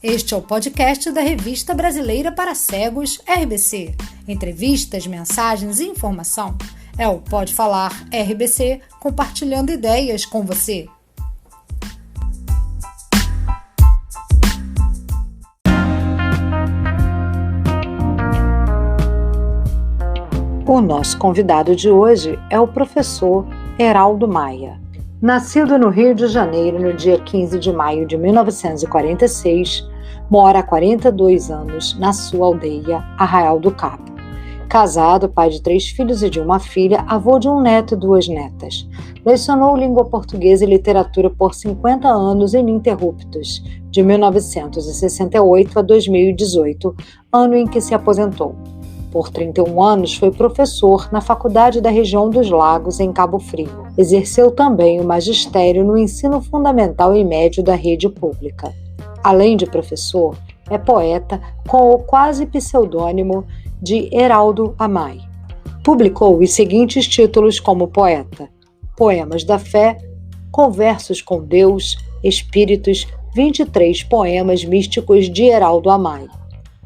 Este é o podcast da Revista Brasileira para Cegos, RBC. Entrevistas, mensagens e informação. É o Pode Falar RBC, compartilhando ideias com você. O nosso convidado de hoje é o professor Heraldo Maia. Nascido no Rio de Janeiro no dia 15 de maio de 1946, mora há 42 anos na sua aldeia, Arraial do Cabo. Casado, pai de 3 filhos e de uma filha, avô de um neto e 2 netas. Lecionou língua portuguesa e literatura por 50 anos ininterruptos, de 1968 a 2018, ano em que se aposentou. Por 31 anos, foi professor na Faculdade da Região dos Lagos, em Cabo Frio. Exerceu também o magistério no ensino fundamental e médio da rede pública. Além de professor, é poeta com o quase pseudônimo de Heraldo Amai. Publicou os seguintes títulos como poeta: Poemas da Fé, Conversos com Deus, Espíritos, 23 poemas místicos de Heraldo Amai.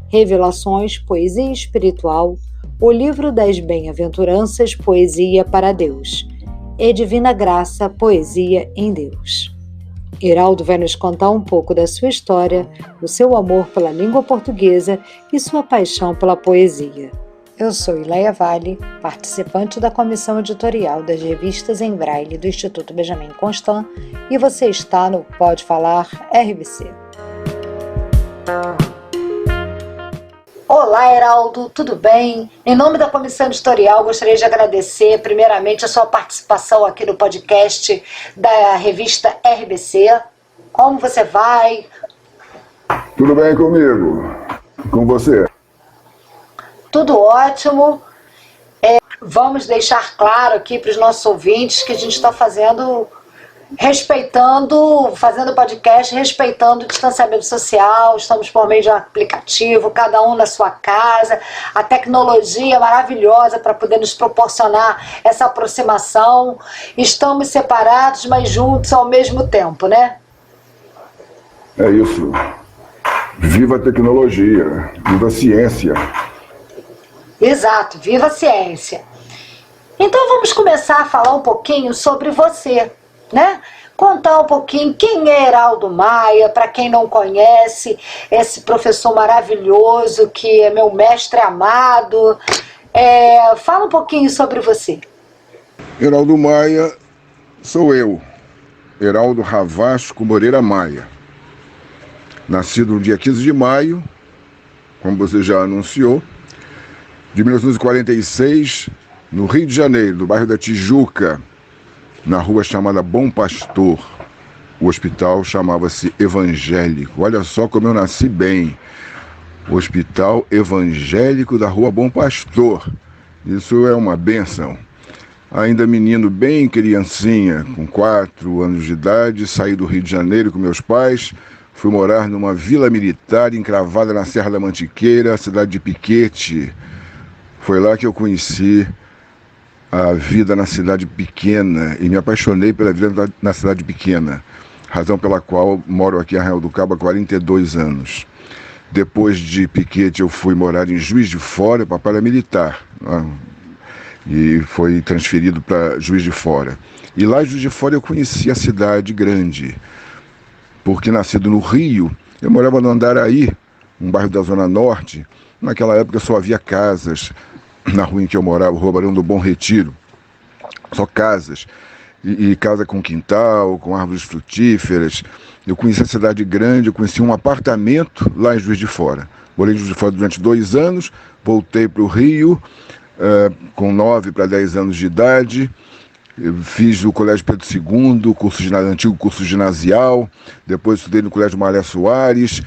Revelações, Poesia Espiritual, O Livro das Bem-aventuranças, Poesia para Deus, e Divina Graça, Poesia em Deus. Heraldo vai nos contar um pouco da sua história, o seu amor pela língua portuguesa e sua paixão pela poesia. Eu sou Ileia Vale, participante da comissão editorial das revistas em Braille do Instituto Benjamin Constant, e você está no Pode Falar RBC. Olá, Heraldo, tudo bem? Em nome da comissão editorial, gostaria de agradecer primeiramente a sua participação aqui no podcast da revista RBC. Como você vai? Tudo bem comigo? Com você? Tudo ótimo. Vamos deixar claro aqui para os nossos ouvintes que a gente está fazendo podcast, respeitando o distanciamento social. Estamos por meio de um aplicativo, cada um na sua casa, a tecnologia maravilhosa para poder nos proporcionar essa aproximação. Estamos separados, mas juntos ao mesmo tempo, né? É isso. Viva a tecnologia, viva a ciência. Exato, viva a ciência. Então vamos começar a falar um pouquinho sobre você, né? Contar um pouquinho quem é Heraldo Maia, para quem não conhece, esse professor maravilhoso que é meu mestre amado. Fala um pouquinho sobre você. Heraldo Maia sou eu, Heraldo Ravasco Moreira Maia. Nascido no dia 15 de maio, como você já anunciou, de 1946, no Rio de Janeiro, no bairro da Tijuca, na rua chamada Bom Pastor. O hospital chamava-se Evangélico. Olha só como eu nasci bem. Hospital Evangélico da rua Bom Pastor. Isso é uma bênção. Ainda menino, bem criancinha, com 4 anos de idade, saí do Rio de Janeiro com meus pais, fui morar numa vila militar encravada na Serra da Mantiqueira, cidade de Piquete. Foi lá que eu conheci a vida na cidade pequena e me apaixonei pela vida na cidade pequena, razão pela qual moro aqui em Arraial do Cabo há 42 anos. Depois de Piquete eu fui morar em Juiz de Fora, papai era militar, e foi transferido para Juiz de Fora. E lá em Juiz de Fora eu conheci a cidade grande, porque nascido no Rio, eu morava no Andaraí, um bairro da Zona Norte. Naquela época só havia casas. Na rua em que eu morava, o Rua Barão do Bom Retiro, só casas, e casa com quintal, com árvores frutíferas. Eu conheci a cidade grande, eu conheci um apartamento lá em Juiz de Fora. Morei em Juiz de Fora durante 2 anos, voltei para o Rio, com 9 para 10 anos de idade. Eu fiz o Colégio Pedro II, antigo curso ginasial, depois estudei no Colégio Maré Soares,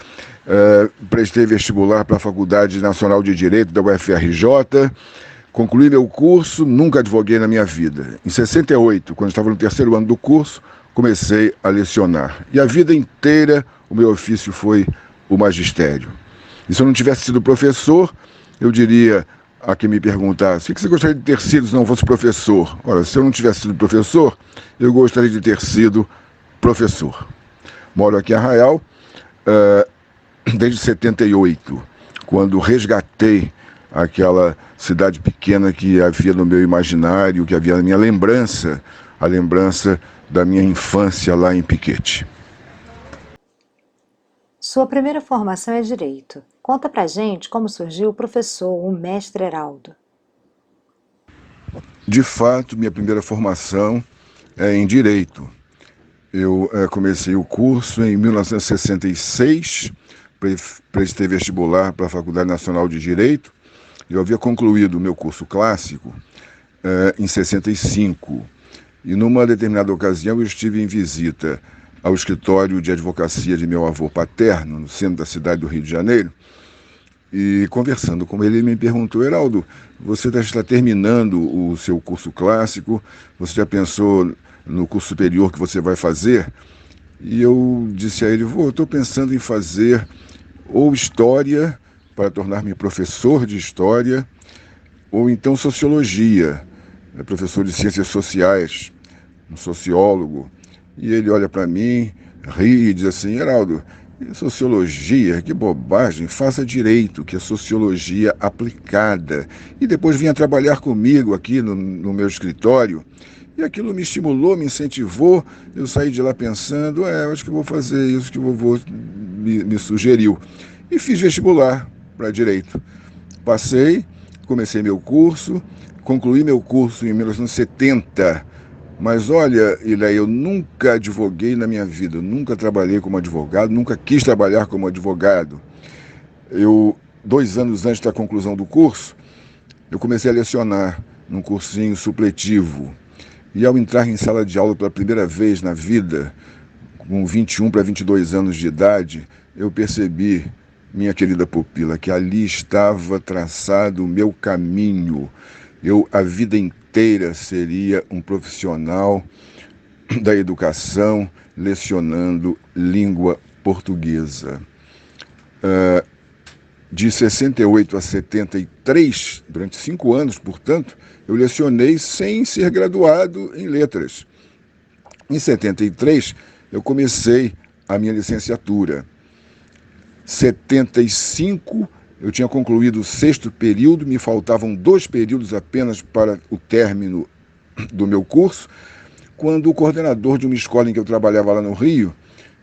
prestei vestibular para a Faculdade Nacional de Direito da UFRJ, concluí meu curso, nunca advoguei na minha vida. Em 68, quando estava no 3º ano do curso, comecei a lecionar. E a vida inteira o meu ofício foi o magistério. E se eu não tivesse sido professor, eu diria a quem me perguntasse: o que você gostaria de ter sido se não fosse professor? Ora, se eu não tivesse sido professor, eu gostaria de ter sido professor. Moro aqui em Arraial, desde 78, quando resgatei aquela cidade pequena que havia no meu imaginário, que havia na minha lembrança, a lembrança da minha infância lá em Piquete. Sua primeira formação é Direito. Conta pra gente como surgiu o professor, o mestre Heraldo. De fato, minha primeira formação é em Direito. Eu comecei o curso em 1966, prestei vestibular para a Faculdade Nacional de Direito. Eu havia concluído o meu curso clássico em 65. E numa determinada ocasião eu estive em visita ao escritório de advocacia de meu avô paterno, no centro da cidade do Rio de Janeiro, e conversando com ele me perguntou: Heraldo, você está terminando o seu curso clássico, você já pensou no curso superior que você vai fazer? E eu disse a ele: eu estou pensando em fazer ou História, para tornar-me professor de História, ou então Sociologia, professor de Ciências Sociais, um sociólogo. E ele olha para mim, ri e diz assim: Heraldo, Sociologia, que bobagem, faça Direito, que é Sociologia aplicada. E depois vinha trabalhar comigo aqui no meu escritório. E aquilo me estimulou, me incentivou. Eu saí de lá pensando: eu acho que vou fazer isso que o vovô me sugeriu. E fiz vestibular para Direito. Passei, comecei meu curso, concluí meu curso em 1970. Mas olha, Ilé, eu nunca advoguei na minha vida, nunca trabalhei como advogado, nunca quis trabalhar como advogado. 2 anos antes da conclusão do curso, eu comecei a lecionar num cursinho supletivo. E ao entrar em sala de aula pela primeira vez na vida, com 21 para 22 anos de idade, eu percebi, minha querida pupila, que ali estava traçado o meu caminho. Eu, a vida inteira, seria um profissional da educação lecionando língua portuguesa. De 68 a 73, durante 5 anos, portanto, eu lecionei sem ser graduado em letras. Em 73, eu comecei a minha licenciatura. 75, eu tinha concluído o 6º período, me faltavam 2 períodos apenas para o término do meu curso, quando o coordenador de uma escola em que eu trabalhava lá no Rio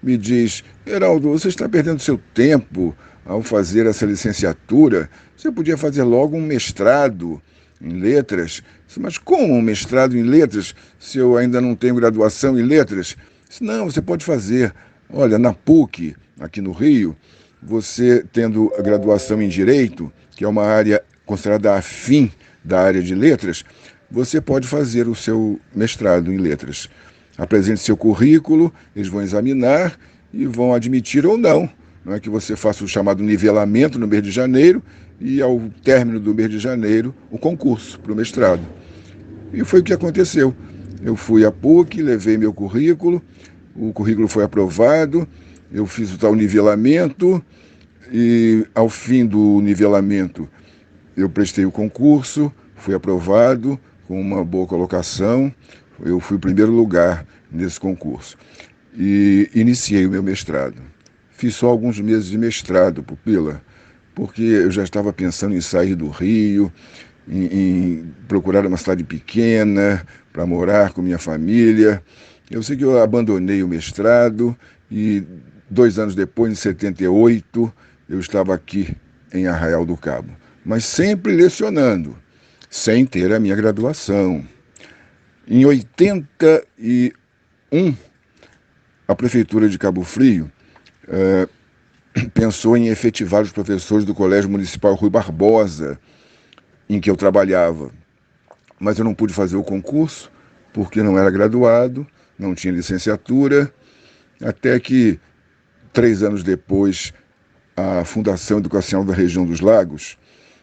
me diz: Heraldo, você está perdendo seu tempo ao fazer essa licenciatura, você podia fazer logo um mestrado em letras. Mas como um mestrado em letras se eu ainda não tenho graduação em letras? Não, você pode fazer. Olha, na PUC, aqui no Rio, você tendo a graduação em Direito, que é uma área considerada afim da área de letras, você pode fazer o seu mestrado em letras. Apresente seu currículo, eles vão examinar e vão admitir ou não. Não é que você faça o chamado nivelamento no mês de janeiro e, ao término do mês de janeiro, o concurso para o mestrado. E foi o que aconteceu. Eu fui à PUC, levei meu currículo, o currículo foi aprovado, eu fiz o tal nivelamento e, ao fim do nivelamento, eu prestei o concurso, fui aprovado com uma boa colocação, eu fui o primeiro lugar nesse concurso e iniciei o meu mestrado. Fiz só alguns meses de mestrado, pupila, porque eu já estava pensando em sair do Rio, em procurar uma cidade pequena para morar com minha família. Eu sei que eu abandonei o mestrado e 2 anos depois, em 78, eu estava aqui em Arraial do Cabo, mas sempre lecionando, sem ter a minha graduação. Em 81, a Prefeitura de Cabo Frio pensou em efetivar os professores do Colégio Municipal Rui Barbosa, em que eu trabalhava. Mas eu não pude fazer o concurso, porque não era graduado, não tinha licenciatura, até que, 3 anos depois, a Fundação Educacional da Região dos Lagos,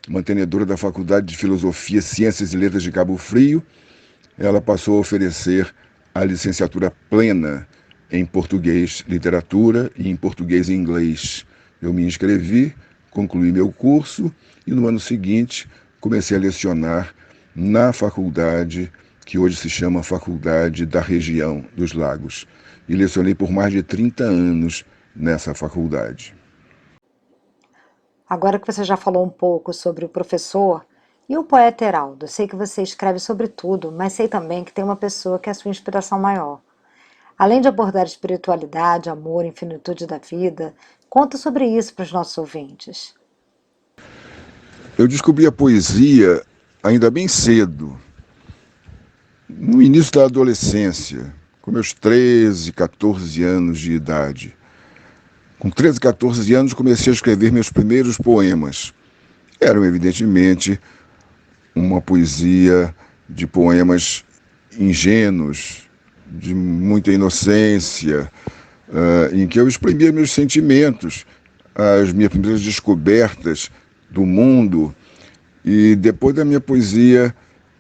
mantenedora da Faculdade de Filosofia, Ciências e Letras de Cabo Frio, ela passou a oferecer a licenciatura plena em português literatura e em português e inglês. Eu me inscrevi, concluí meu curso e no ano seguinte comecei a lecionar na faculdade que hoje se chama Faculdade da Região dos Lagos. E lecionei por mais de 30 anos nessa faculdade. Agora que você já falou um pouco sobre o professor e o poeta Heraldo, eu sei que você escreve sobre tudo, mas sei também que tem uma pessoa que é a sua inspiração maior. Além de abordar espiritualidade, amor, infinitude da vida, conta sobre isso para os nossos ouvintes. Eu descobri a poesia ainda bem cedo, no início da adolescência, com meus 13, 14 anos de idade. Com 13, 14 anos comecei a escrever meus primeiros poemas. Eram, evidentemente, uma poesia de poemas ingênuos, de muita inocência, em que eu exprimia meus sentimentos, as minhas primeiras descobertas do mundo. E depois da minha poesia,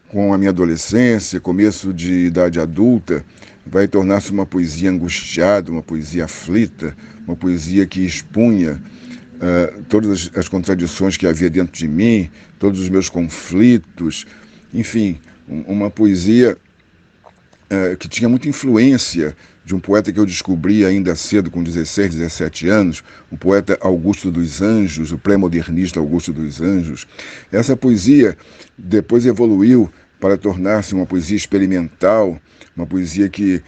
com a minha adolescência, começo de idade adulta, vai tornar-se uma poesia angustiada, uma poesia aflita, uma poesia que expunha todas as contradições que havia dentro de mim, todos os meus conflitos, enfim, uma poesia que tinha muita influência de um poeta que eu descobri ainda cedo, com 16, 17 anos, o poeta Augusto dos Anjos, o pré-modernista Augusto dos Anjos. Essa poesia depois evoluiu para tornar-se uma poesia experimental, uma poesia que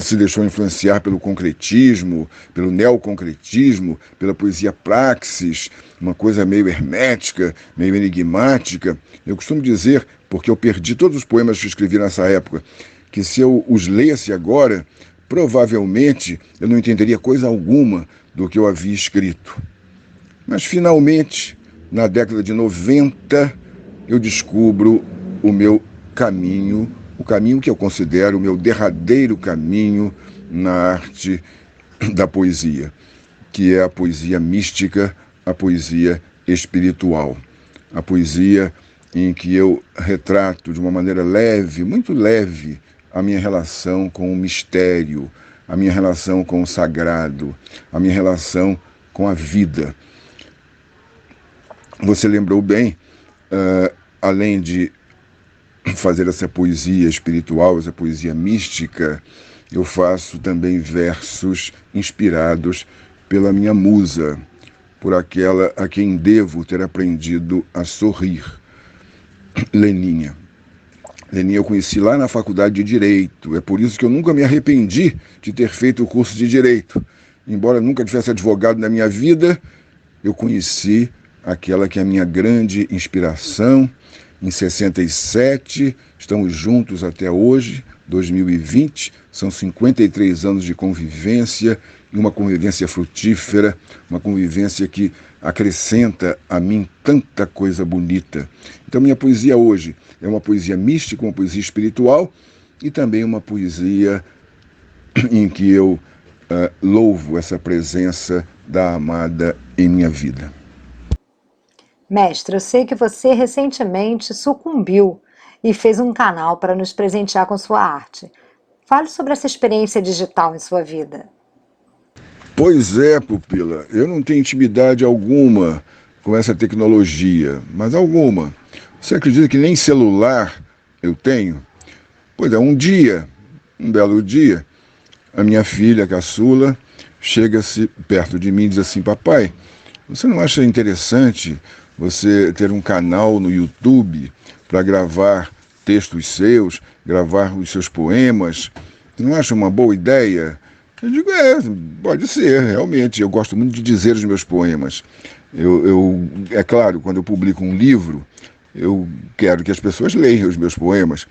se deixou influenciar pelo concretismo, pelo neoconcretismo, pela poesia praxis, uma coisa meio hermética, meio enigmática. Eu costumo dizer, porque eu perdi todos os poemas que escrevi nessa época, que se eu os lesse agora, provavelmente eu não entenderia coisa alguma do que eu havia escrito. Mas, finalmente, na década de 90, eu descubro o meu caminho, o caminho que eu considero o meu derradeiro caminho na arte da poesia, que é a poesia mística, a poesia espiritual, a poesia em que eu retrato de uma maneira leve, muito leve, a minha relação com o mistério, a minha relação com o sagrado, a minha relação com a vida. Você lembrou bem, além de fazer essa poesia espiritual, essa poesia mística, eu faço também versos inspirados pela minha musa, por aquela a quem devo ter aprendido a sorrir, Leninha. Leninha eu conheci lá na faculdade de Direito, é por isso que eu nunca me arrependi de ter feito o curso de Direito. Embora nunca tivesse advogado na minha vida, eu conheci aquela que é a minha grande inspiração. Em 67, estamos juntos até hoje, 2020, são 53 anos de convivência, e uma convivência frutífera, uma convivência que acrescenta a mim tanta coisa bonita. Então, minha poesia hoje é uma poesia mística, uma poesia espiritual, e também uma poesia em que eu louvo essa presença da amada em minha vida. Mestre, eu sei que você recentemente sucumbiu e fez um canal para nos presentear com sua arte. Fale sobre essa experiência digital em sua vida. Pois é, Pupila, eu não tenho intimidade alguma com essa tecnologia, mas alguma. Você acredita que nem celular eu tenho? Pois é, um belo dia, a minha filha, caçula, chega-se perto de mim e diz assim: papai, você não acha interessante você ter um canal no YouTube para gravar textos seus, gravar os seus poemas? Não acha uma boa ideia? Eu digo, pode ser, realmente. Eu gosto muito de dizer os meus poemas. É claro, quando eu publico um livro, eu quero que as pessoas leiam os meus poemas,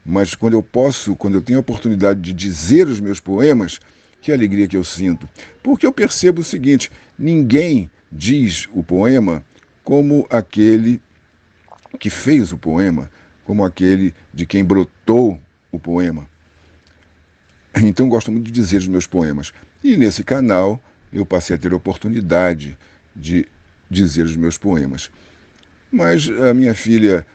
mas quando eu tenho a oportunidade de dizer os meus poemas, que alegria que eu sinto. Porque eu percebo o seguinte: ninguém diz o poema como aquele que fez o poema, como aquele de quem brotou o poema. Então, gosto muito de dizer os meus poemas. E nesse canal, eu passei a ter a oportunidade de dizer os meus poemas. Mas a minha filha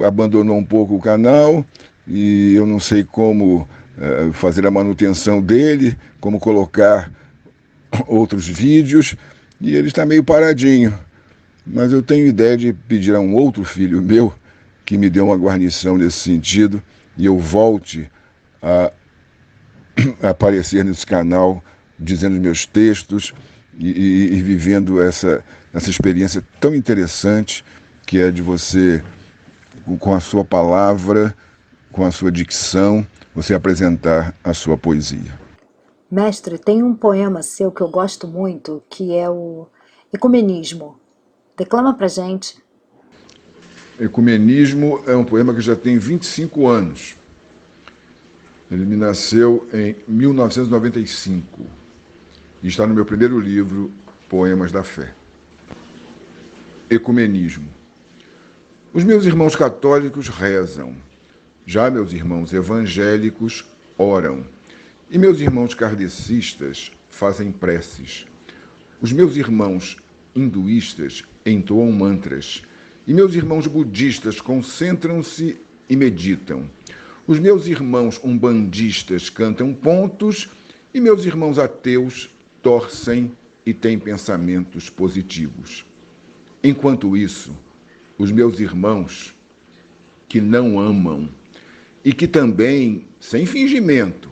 abandonou um pouco o canal e eu não sei como fazer a manutenção dele, como colocar outros vídeos, e ele está meio paradinho. Mas eu tenho ideia de pedir a um outro filho meu que me dê uma guarnição nesse sentido e eu volte a aparecer nesse canal dizendo os meus textos e vivendo essa experiência tão interessante que é de você, com a sua palavra, com a sua dicção, você apresentar a sua poesia. Mestre, tem um poema seu que eu gosto muito, que é o Ecumenismo. Declama pra gente. Ecumenismo é um poema que já tem 25 anos. Ele me nasceu em 1995 e está no meu primeiro livro, Poemas da Fé. Ecumenismo. Os meus irmãos católicos rezam, já meus irmãos evangélicos oram, e meus irmãos kardecistas fazem preces. Os meus irmãos hinduístas entoam mantras, e meus irmãos budistas concentram-se e meditam. Os meus irmãos umbandistas cantam pontos, e meus irmãos ateus torcem e têm pensamentos positivos. Enquanto isso, os meus irmãos que não amam e que também, sem fingimento,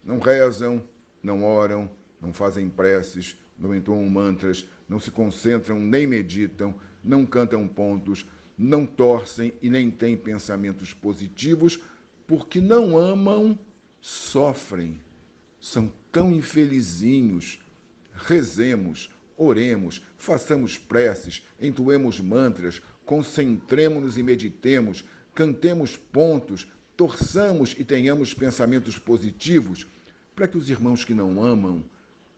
não rezam, não oram, não fazem preces, não entoam mantras, não se concentram nem meditam, não cantam pontos, não torcem e nem têm pensamentos positivos, porque não amam, sofrem, são tão infelizinhos. Rezemos, oremos, façamos preces, entoemos mantras, concentremo-nos e meditemos, cantemos pontos, torçamos e tenhamos pensamentos positivos, para que os irmãos que não amam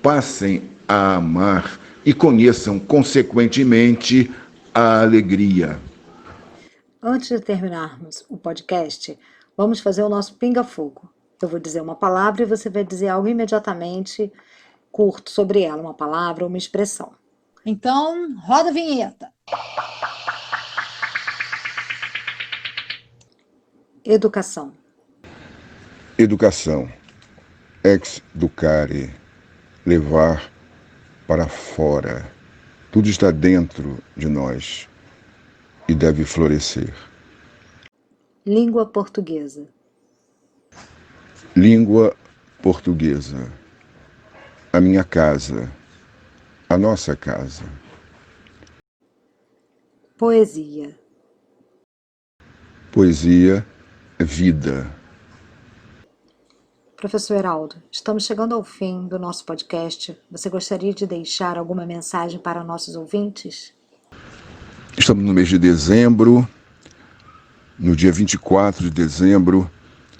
passem a amar e conheçam, consequentemente, a alegria. Antes de terminarmos o podcast, vamos fazer o nosso pinga-fogo. Eu vou dizer uma palavra e você vai dizer algo imediatamente curto sobre ela, uma palavra ou uma expressão. Então, roda a vinheta. Educação. Educação. Ex educare. Levar para fora. Tudo está dentro de nós e deve florescer. Língua portuguesa. Língua portuguesa. A minha casa. A nossa casa. Poesia. Poesia é vida. Professor Heraldo, estamos chegando ao fim do nosso podcast. Você gostaria de deixar alguma mensagem para nossos ouvintes? Estamos no mês de dezembro. No dia 24 de dezembro,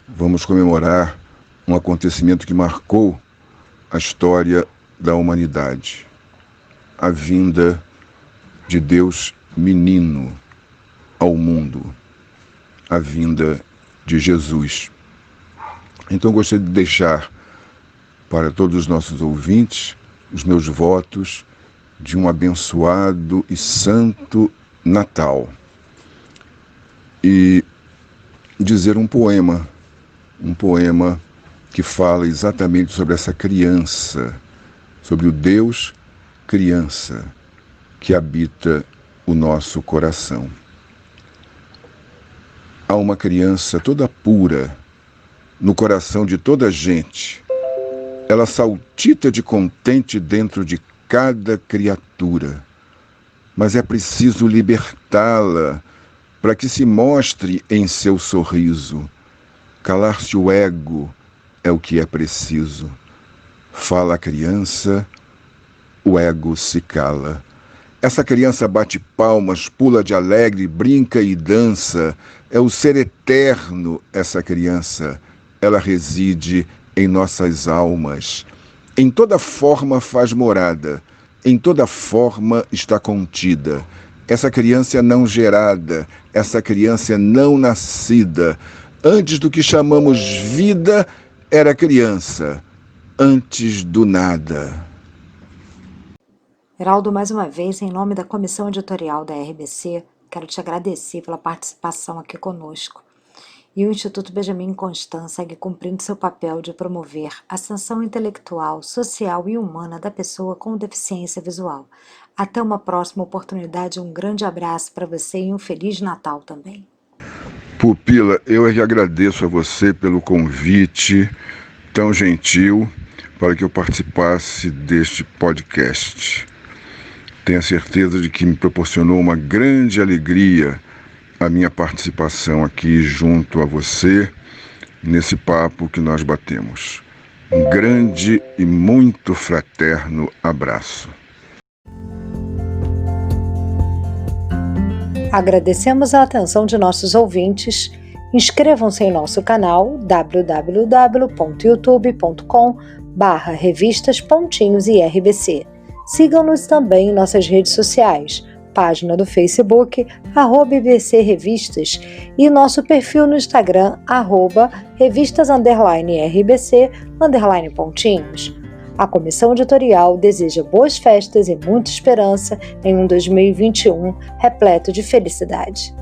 vamos comemorar um acontecimento que marcou a história da humanidade. A vinda de Deus menino ao mundo. A vinda de Jesus. Então, gostaria de deixar para todos os nossos ouvintes os meus votos de um abençoado e santo Natal. E dizer um poema que fala exatamente sobre essa criança, sobre o Deus criança que habita o nosso coração. Há uma criança toda pura no coração de toda a gente. Ela saltita de contente dentro de cada criatura. Mas é preciso libertá-la para que se mostre em seu sorriso. Calar-se o ego é o que é preciso. Fala a criança, o ego se cala. Essa criança bate palmas, pula de alegre, brinca e dança. É o ser eterno, essa criança. Ela reside em nossas almas. Em toda forma faz morada. Em toda forma está contida. Essa criança é não gerada. Essa criança é não nascida. Antes do que chamamos vida, era criança. Antes do nada. Heraldo, mais uma vez, em nome da comissão editorial da RBC, quero te agradecer pela participação aqui conosco. E o Instituto Benjamin Constant segue cumprindo seu papel de promover a ascensão intelectual, social e humana da pessoa com deficiência visual. Até uma próxima oportunidade, um grande abraço para você e um Feliz Natal também. Pupila, eu é que agradeço a você pelo convite tão gentil para que eu participasse deste podcast. Tenho certeza de que me proporcionou uma grande alegria a minha participação aqui junto a você, nesse papo que nós batemos. Um grande e muito fraterno abraço. Agradecemos a atenção de nossos ouvintes. Inscrevam-se em nosso canal www.youtube.com/revistas_irbc. Sigam-nos também em nossas redes sociais, página do Facebook, @IBC Revistas, e nosso perfil no Instagram, @revistas_RBC_pontinhos. A comissão editorial deseja boas festas e muita esperança em um 2021 repleto de felicidade.